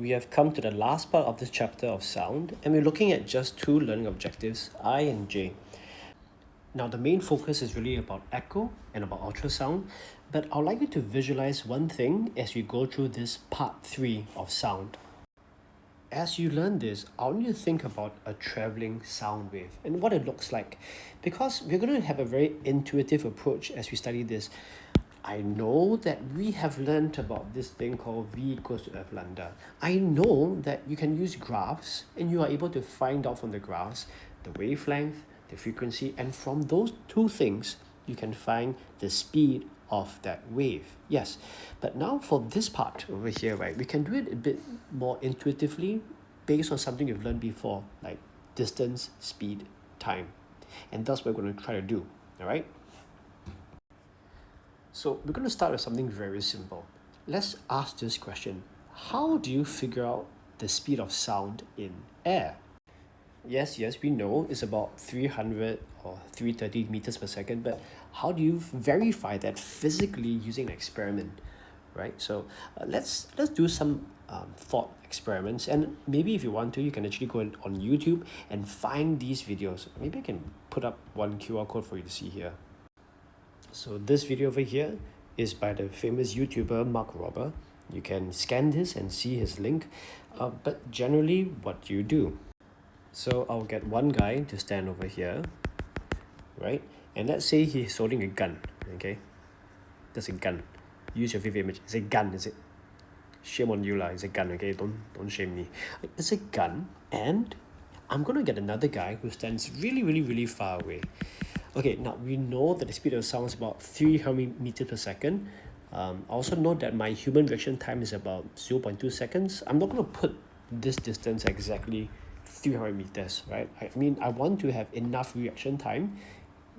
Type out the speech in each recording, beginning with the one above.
we have come to the last part of this chapter of sound, and we're looking at just two learning objectives, I and J. Now, the main focus is really about echo and about ultrasound, but I'd like you to visualize one thing as we go through this part 3 of sound. As you learn this, I want you to think about a traveling sound wave and what it looks like, because we're going to have a very intuitive approach as we study this. I know that we have learned about this thing called V equals to F lambda. I know that you can use graphs and you are able to find out from the graphs the wavelength, the frequency, and from those two things, you can find the speed of that wave. Yes, but now for this part over here, right, we can do it a bit more intuitively based on something you've learned before, like distance, speed, time. And that's what we're going to try to do, all right? So we're going to start with something very simple. Let's ask this question. How do you figure out the speed of sound in air? Yes, we know it's about 300 or 330 meters per second, but how do you verify that physically using an experiment, right? So let's do some thought experiments, and maybe if you want to, you can actually go on YouTube and find these videos. Maybe I can put up one QR code for you to see here. So this video over here is by the famous YouTuber Mark Robber. You can scan this and see his link, but generally what you do. So I'll get one guy to stand over here, right? And let's say he's holding a gun, okay? That's a gun. Use your vivid image. It's a gun, is it? Shame on you lah, it's a gun, okay? Don't shame me. It's a gun, and I'm gonna get another guy who stands really far away. Okay, now we know that the speed of sound is about 300 meters per second. I also know that my human reaction time is about 0.2 seconds. I'm not going to put this distance exactly 300 meters, right? I mean, I want to have enough reaction time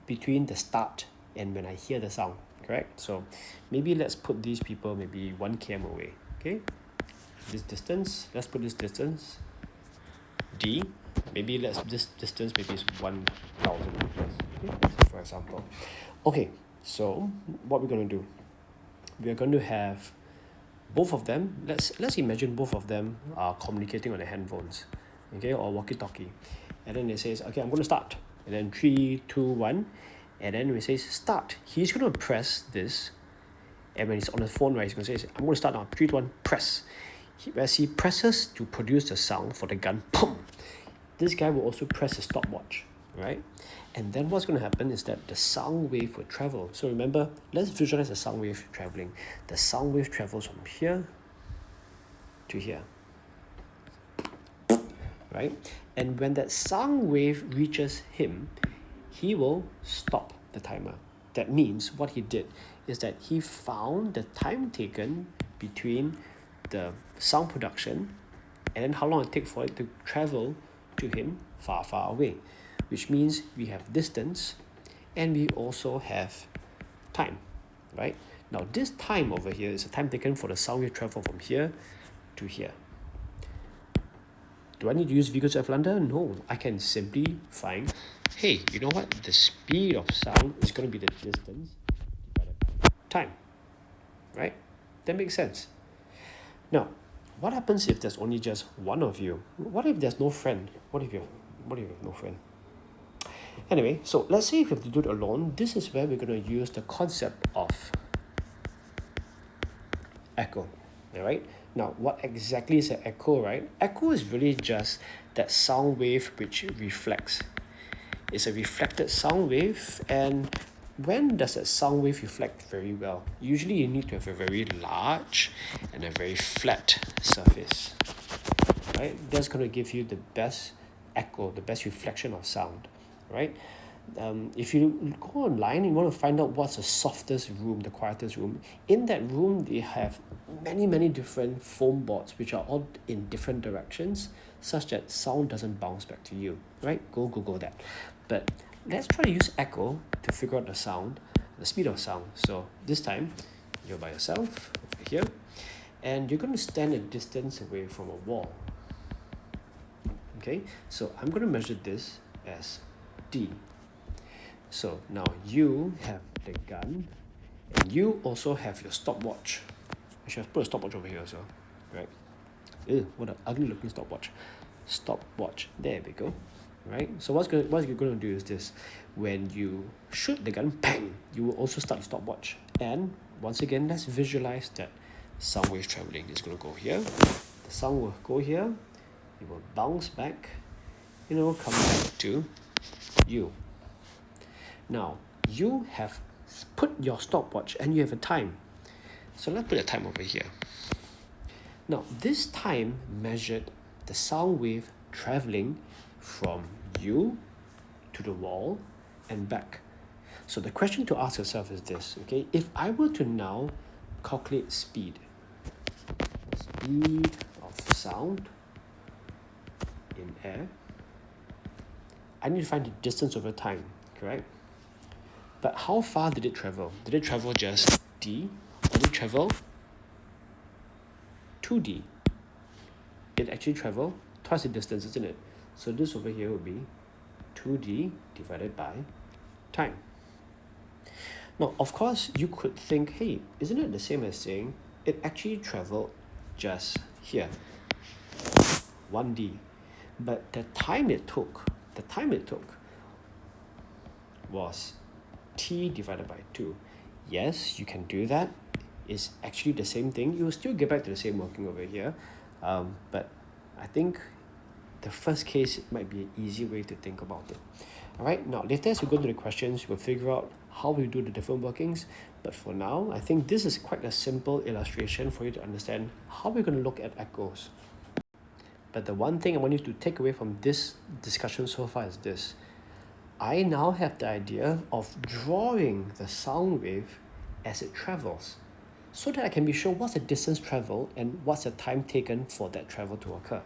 between the start and when I hear the sound, correct? So maybe let's put these people maybe 1 km away, okay? This distance, let's put this distance, D. Maybe this distance maybe is 1,000 meters, okay? For example. Okay, so what we're going to do, we're going to have both of them, let's imagine both of them are communicating on their handphones, okay, or walkie-talkie. And then it says, okay, I'm going to start. And then 3, 2, 1. And then when it says start, he's going to press this. And when he's on the phone, right, he's going to say, I'm going to start now. 3, 2, 1, press. As he presses to produce the sound for the gun, boom, this guy will also press the stopwatch, right? And then what's going to happen is that the sound wave will travel. So remember, let's visualize the sound wave traveling. The sound wave travels from here to here, right? And when that sound wave reaches him, he will stop the timer. That means what he did is that he found the time taken between the sound production and then how long it takes for it to travel to him far away, which means we have distance and we also have time, right? Now this time over here is the time taken for the sound wave travel from here to here. Do I need to use V equals to F lambda? No, I can simply find, hey, you know what? The speed of sound is going to be the distance divided by time, right? That makes sense. Now, what happens if there's only just one of you? What if there's no friend? What if you have no friend? Anyway, so let's say if you have to do it alone, this is where we're going to use the concept of echo, all right? Now, what exactly is an echo, right? Echo is really just that sound wave which reflects. It's a reflected sound wave, and when does that sound wave reflect very well? Usually you need to have a very large and a very flat surface, right? That's going to give you the best echo, the best reflection of sound, right? If you go online and you want to find out what's the softest room, the quietest room, in that room they have many different foam boards which are all in different directions such that sound doesn't bounce back to you, right? Go Google that. But let's try to use echo to figure out the sound, the speed of sound. So this time you're by yourself over here and you're going to stand a distance away from a wall. Okay, so I'm going to measure this as D. So now you have the gun and you also have your stopwatch. I should have put a stopwatch over here as well, right? Ew, what an ugly looking stopwatch. Stopwatch. There we go. Right? So what you're going to do is this. When you shoot the gun, bang, you will also start the stopwatch. And once again, let's visualize that sound wave traveling. It's going to go here. The sound will go here. It will bounce back. And it will come back to you. Now, you have put your stopwatch and you have a time. So let's put a time over here. Now, this time measured the sound wave traveling from you to the wall and back. So the question to ask yourself is this, okay? If I were to now calculate speed of sound in air, I need to find the distance over time, correct? But how far did it travel? Did it travel just d, or did it travel 2d? It actually traveled twice the distance, isn't it? So this over here would be 2d divided by time. Now, of course, you could think, hey, isn't it the same as saying it actually traveled just here, 1d, but the time it took was t divided by 2. Yes, you can do that. It's actually the same thing. You will still get back to the same working over here, but I think the first case might be an easy way to think about it. All right, now later as we go to the questions, we'll figure out how we do the different workings. But for now, I think this is quite a simple illustration for you to understand how we're going to look at echoes. But the one thing I want you to take away from this discussion so far is this. I now have the idea of drawing the sound wave as it travels, so that I can be sure what's the distance traveled and what's the time taken for that travel to occur.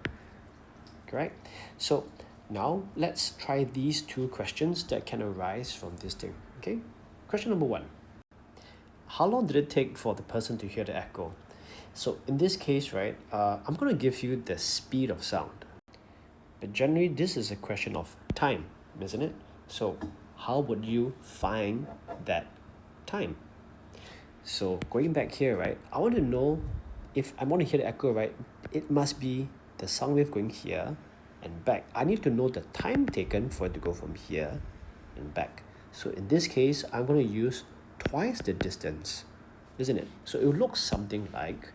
Correct? So now let's try these two questions that can arise from this thing. Okay? Question number 1. How long did it take for the person to hear the echo? So in this case, right, I'm going to give you the speed of sound. But generally, this is a question of time, isn't it? So how would you find that time? So going back here, right, I want to know if I want to hear the echo, right, it must be the sound wave going here and back. I need to know the time taken for it to go from here and back. So in this case, I'm going to use twice the distance, isn't it? So it will look something like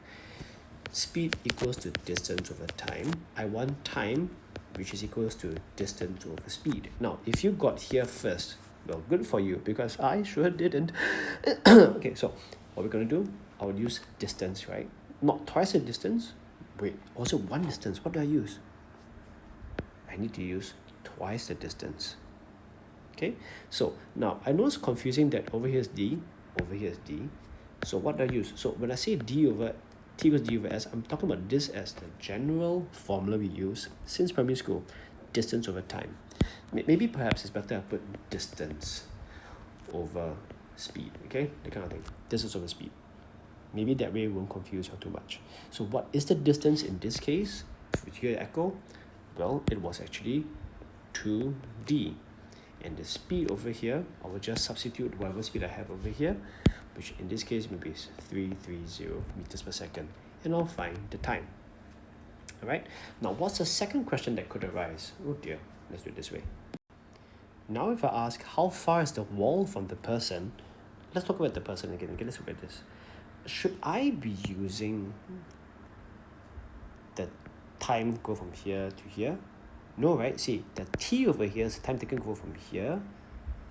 speed equals to distance over time. I want time, which is equals to distance over speed. Now, if you got here first, well, good for you, because I sure didn't. Okay, so what we're going to do, I would use distance, right? Not twice the distance. Wait, also one distance. What do I use? I need to use twice the distance. Okay, so now I know it's confusing that over here is d, over here is d. So what do I use? So when I say d over t equals d over s, I'm talking about this as the general formula we use since primary school, distance over time. Maybe perhaps it's better I put distance over speed, okay? That kind of thing, distance over speed. Maybe that way it won't confuse you too much. So what is the distance in this case? If you hear the echo, well, it was actually 2d. And the speed over here, I will just substitute whatever speed I have over here, which in this case maybe is 330 meters per second, and I'll find the time. All right, now what's the second question that could arise? Oh dear, let's do it this way. Now if I ask how far is the wall from the person, let's talk about the person again. Okay, let's look at this. Should I be using the time go from here to here? No, right? See, the t over here is the time taken go from here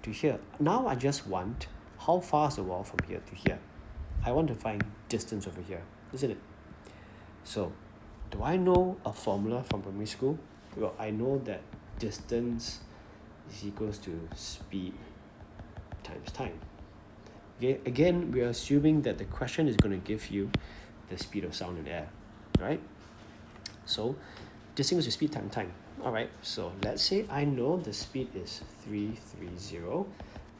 to here. Now I just want how far is the wall from here to here. I want to find distance over here, isn't it? So, do I know a formula from primary school? Well, I know that distance is equals to speed times time. Okay, again, we are assuming that the question is going to give you the speed of sound in air, right? So, distance is speed times time. All right, so let's say I know the speed is 330,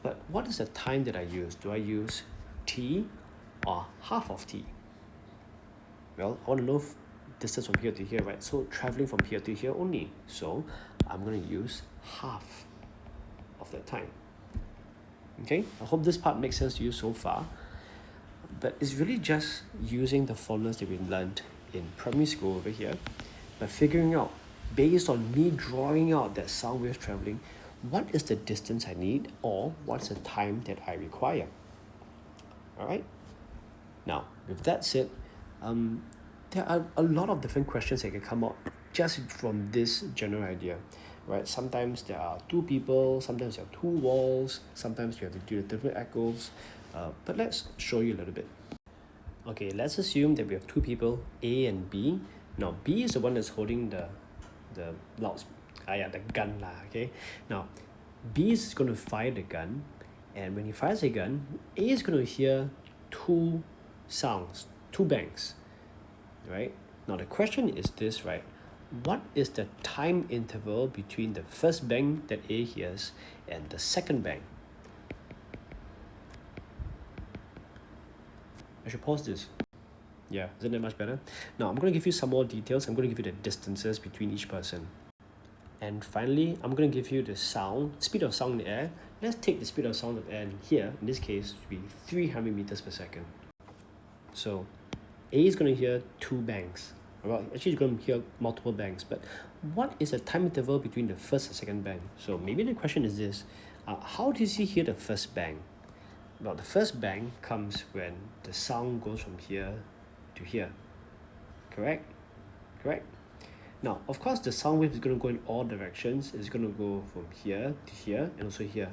but what is the time that I use? Do I use t or half of t? Well, I want to know distance from here to here, right? So traveling from here to here only. So I'm going to use half of that time. Okay, I hope this part makes sense to you so far. But it's really just using the formulas that we learned in primary school over here, by figuring out, based on me drawing out that sound wave traveling, what is the distance I need, or what's the time that I require. All right. Now, with that said, there are a lot of different questions that can come out just from this general idea, right? Sometimes there are two people, sometimes there are two walls, sometimes you have to do the different echoes, but let's show you a little bit. Okay, let's assume that we have two people, A and B. Now, B is the one that's holding the the gun lah, okay? Now, B is going to fire the gun, and when he fires the gun, A is going to hear two sounds, two bangs, right? Now, the question is this, right? What is the time interval between the first bang that A hears and the second bang? I should pause this. Yeah, isn't that much better? Now, I'm going to give you some more details. I'm going to give you the distances between each person. And finally, I'm going to give you the speed of sound in the air. Let's take the speed of sound of air in here, in this case, to be 300 meters per second. So, A is going to hear two bangs. Well, actually, he's going to hear multiple bangs. But what is the time interval between the first and second bang? So, maybe the question is this. How does he hear the first bang? Well, the first bang comes when the sound goes from here to here. Correct? Correct? Now, of course, the sound wave is going to go in all directions. It's going to go from here to here and also here.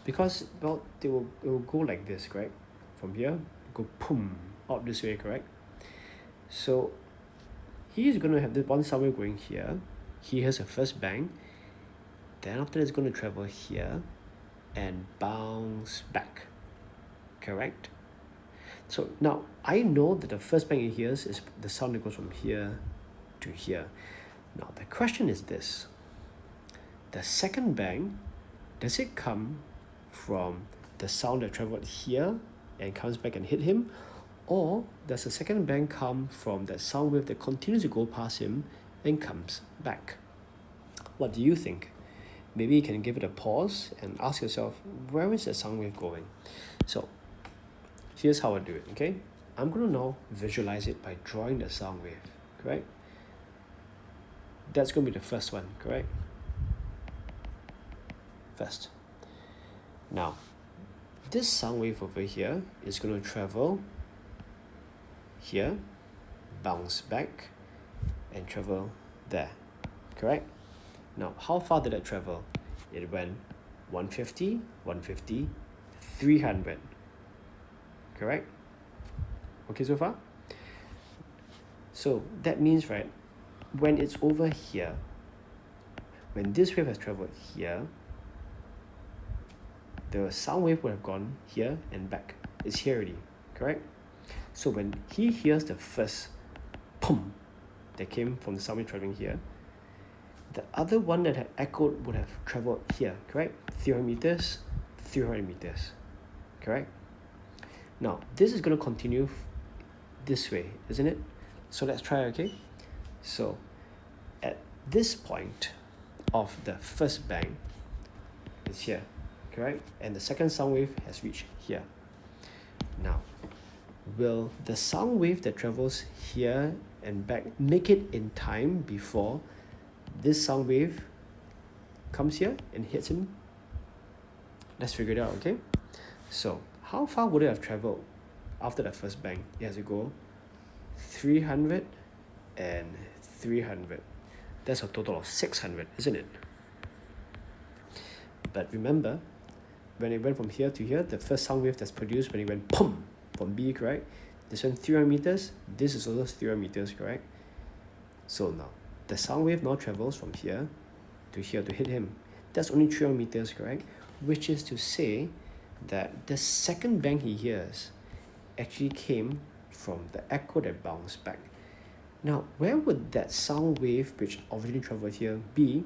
Because, well, it will go like this, correct? From here, go boom, out this way, correct? So, he is going to have this one sound wave going here. He has a first bang. Then after that, it's going to travel here and bounce back. Correct? So now I know that the first bang he hears is the sound that goes from here to here. Now the question is this. The second bang, does it come from the sound that traveled here and comes back and hit him? Or does the second bang come from that sound wave that continues to go past him and comes back? What do you think? Maybe you can give it a pause and ask yourself, where is the sound wave going? So here's how I do it, okay? I'm going to now visualize it by drawing the sound wave, correct? That's going to be the first one, correct? First. Now, this sound wave over here is going to travel here, bounce back, and travel there, correct? Now, how far did it travel? It went 150, 150, 300. Correct? Okay so far? So that means, right, when it's over here, when this wave has traveled here, the sound wave would have gone here and back. It's here already, correct? So when he hears the first pum that came from the sound wave traveling here, the other one that had echoed would have traveled here, correct? 300 meters, 300 meters, correct? Now, this is going to continue this way, isn't it? So let's try, okay? So, at this point of the first bang, it's here, correct? And the second sound wave has reached here. Now, will the sound wave that travels here and back make it in time before this sound wave comes here and hits him? Let's figure it out, okay? So, how far would it have traveled after the first bang? It has to go 300 and 300. That's a total of 600, isn't it? But remember, when it went from here to here, the first sound wave that's produced when it went pum from B, correct? This one 300 meters, this is also 300 meters, correct? So now, the sound wave now travels from here to hit him. That's only 300 meters, correct? Which is to say that the second bang he hears actually came from the echo that bounced back. Now, where would that sound wave which originally traveled here be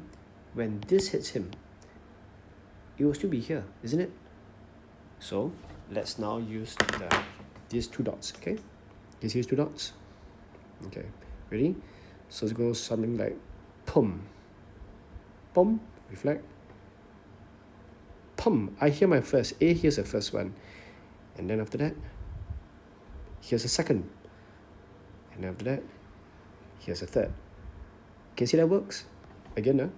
when this hits him? It will still be here, isn't it? So, let's now use these two dots, okay? You see these two dots? Okay, ready? So it goes something like pum, pum, reflect, pum. I hear my first, A hears the first one. And then after that, here's the second. And then after that, here's a third. Can you see that works? Again,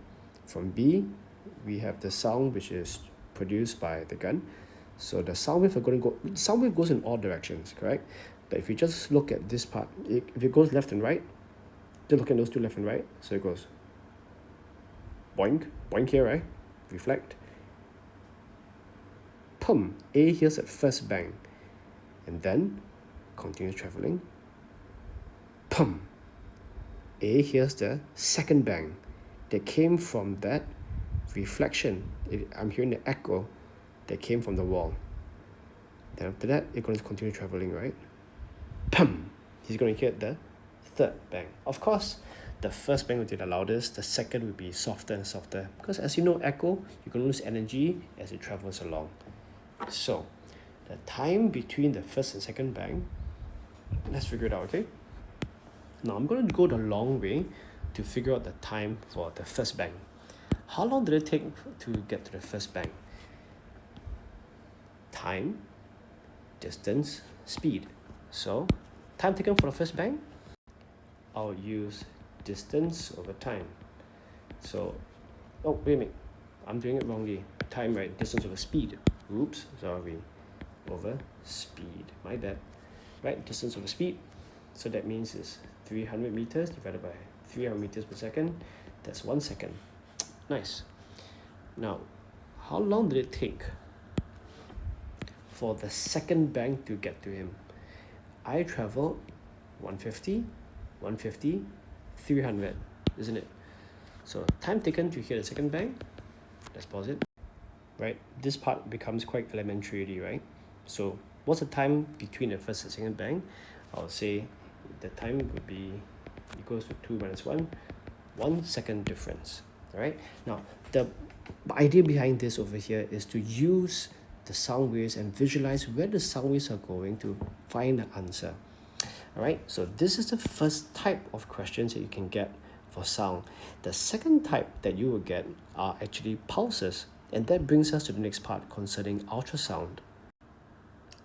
from B, we have the sound which is produced by the gun. So the sound wave sound wave goes in all directions, correct? But if you just look at this part, if it goes left and right, just look at those two left and right. So it goes boink, boink here, right? Reflect. Pum, A hears that first bang, and then continues traveling. Pum, A hears the second bang that came from that reflection. I'm hearing the echo that came from the wall. Then after that, it's going to continue traveling, right? Pum! He's going to hear the third bang. Of course, the first bang will be the loudest, the second will be softer and softer. Because as you know, echo, you can lose energy as it travels along. So, the time between the first and second bang, let's figure it out, okay? Now, I'm going to go the long way to figure out the time for the first bang. How long did it take to get to the first bang? Time, distance, speed. So, time taken for the first bang, I'll use distance over time. So, oh, wait a minute. I'm doing it wrongly. Time, right? Distance over speed. Oops, sorry. Over speed. My bad. Right? Distance over speed. So that means it's 300 meters divided by 300 meters per second. That's 1 second. Nice. Now, how long did it take for the second bang to get to him? I traveled 150, 150, 300, isn't it? So time taken to hear the second bang, let's pause it. Right, this part becomes quite elementary already, right? So what's the time between the first and second bang? I'll say the time would be equals to 2 minus 1, 1 second difference. All right, now the idea behind this over here is to use the sound waves and visualize where the sound waves are going to find the answer. All right, so this is the first type of questions that you can get for sound. The second type that you will get are actually pulses, and that brings us to the next part concerning ultrasound.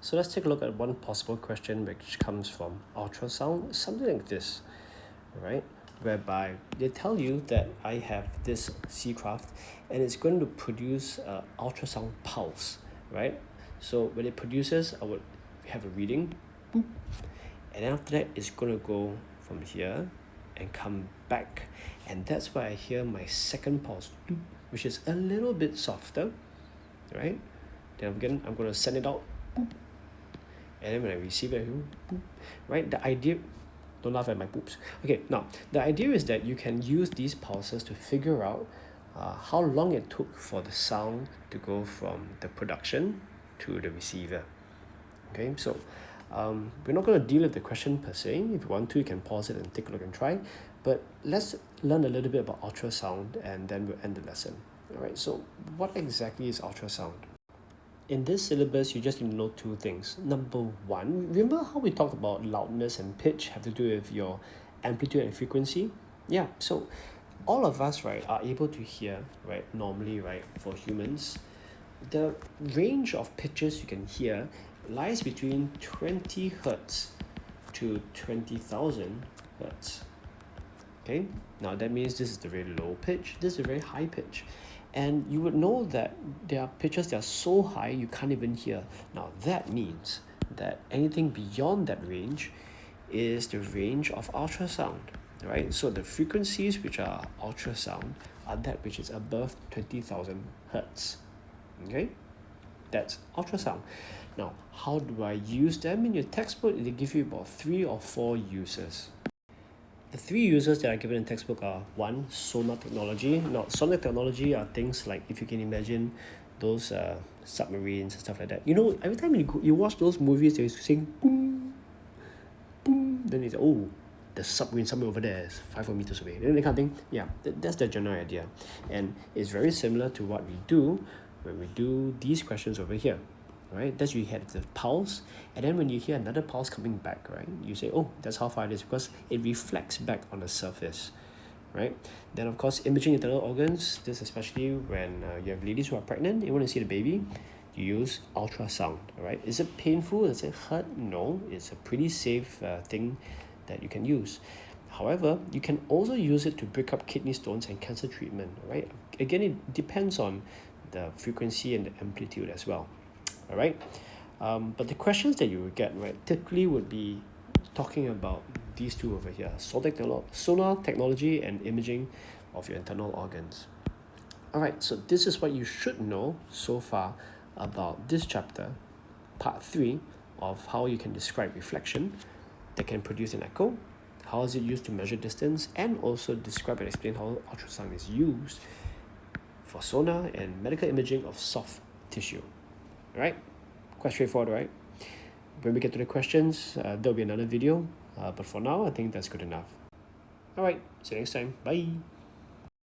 So let's take a look at one possible question which comes from ultrasound, something like this, right? Whereby they tell you that I have this seacraft and it's going to produce an ultrasound pulse, right? So when it produces, I would have a reading, boop, and after that it's going to go from here and come back, and that's why I hear my second pulse, which is a little bit softer, right? Then again, I'm going to send it out, boop, and then when I receive it, boop, right? The idea, don't laugh at my poops. Okay, now the idea is that you can use these pulses to figure out how long it took for the sound to go from the production to the receiver. Okay, so we're not going to deal with the question per se. If you want to, you can pause it and take a look and try. But let's learn a little bit about ultrasound and then we'll end the lesson. All right, so what exactly is ultrasound? In this syllabus, you just need to know two things. Number one, remember how we talked about loudness and pitch have to do with your amplitude and frequency? Yeah, so all of us, right, are able to hear, right, normally, right, for humans, the range of pitches you can hear lies between 20 hertz to 20,000 hertz. Okay, now that means this is the very low pitch, this is a very high pitch. And you would know that there are pitches that are so high you can't even hear. Now that means that anything beyond that range is the range of ultrasound, right? So the frequencies which are ultrasound are that which is above 20,000 hertz. Okay, that's ultrasound. Now, how do I use them? In your textbook, they give you about 3 or 4 uses. The 3 uses that are given in textbook are 1, sonar technology. Now, sonar technology are things like, if you can imagine, those submarines and stuff like that. You know, every time you watch those movies, they're saying boom, boom. Then it's oh, the submarine somewhere over there is 500 meters away. And that kind of thing. Yeah, that's the general idea, and it's very similar to what we do when we do these questions over here. Right, that's you had the pulse, and then when you hear another pulse coming back, right, you say, oh, that's how far it is, because it reflects back on the surface, right? Then of course, imaging internal organs, this especially when you have ladies who are pregnant, you want to see the baby, you use ultrasound. Right? Is it painful? Does it hurt? No, it's a pretty safe thing that you can use. However, you can also use it to break up kidney stones and cancer treatment, right? Again, it depends on the frequency and the amplitude as well, all right? But the questions that you will get, right, typically would be talking about these two over here, sonar technology and imaging of your internal organs. All right, so this is what you should know so far about this chapter, part 3 of how you can describe reflection that can produce an echo, how is it used to measure distance, and also describe and explain how ultrasound is used for sonar and medical imaging of soft tissue. All right, quite straightforward, right? When we get to the questions, there'll be another video, but for now, I think that's good enough. All right, see you next time. Bye.